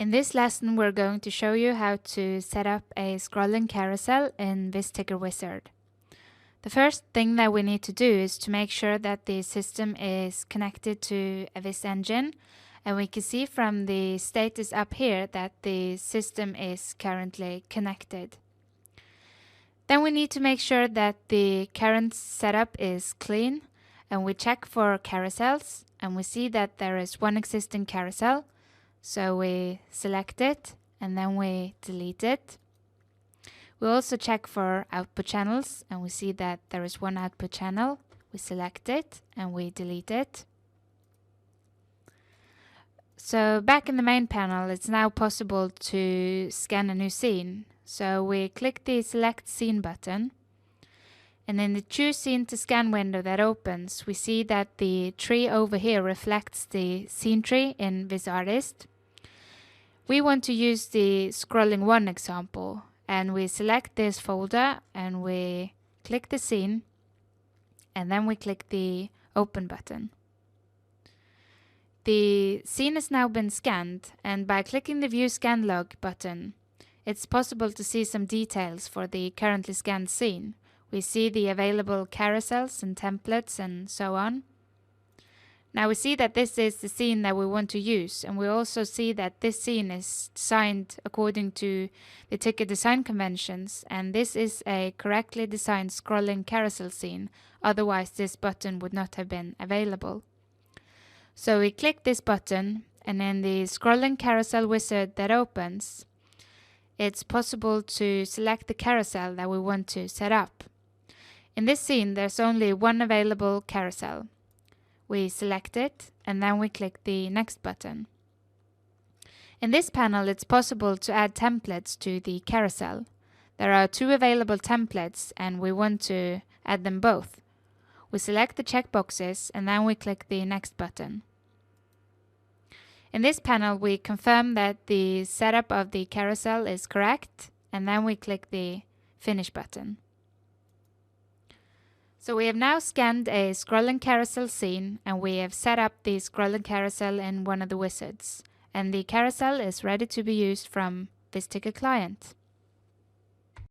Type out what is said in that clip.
In this lesson, we're going to show you how to set up a scrolling carousel in Vizrt. The first thing that we need to do is to make sure that the system is connected to a Vizrt engine, and we can see from the status up here that the system is currently connected. Then we need to make sure that the current setup is clean, and we check for carousels, and we see that there is one existing carousel. So we select it and then we delete it. We also check for output channels and we see that there is one output channel. We select it and we delete it. So back in the main panel, it's now possible to scan a new scene. So we click the Select Scene button. And in the Choose Scene to Scan window that opens, we see that the tree over here reflects the scene tree in Vizrt. We want to use the scrolling 1 example, and we select this folder and we click the scene, and then we click the Open button. The scene has now been scanned, and by clicking the View Scan Log button, it's possible to see some details for the currently scanned scene. We see the available carousels and templates and so on. Now we see that this is the scene that we want to use, and we also see that this scene is designed according to the ticket design conventions, and this is a correctly designed scrolling carousel scene, otherwise this button would not have been available. So we click this button, and in the scrolling carousel wizard that opens, it's possible to select the carousel that we want to set up. In this scene, there's only one available carousel. We select it and then we click the Next button. In this panel, it's possible to add templates to the carousel. There are 2 available templates and we want to add them both. We select the checkboxes and then we click the Next button. In this panel, we confirm that the setup of the carousel is correct, and then we click the Finish button. So we have now scanned a scrolling carousel scene, and we have set up the scrolling carousel in one of the wizards, and the carousel is ready to be used from Vizrt client.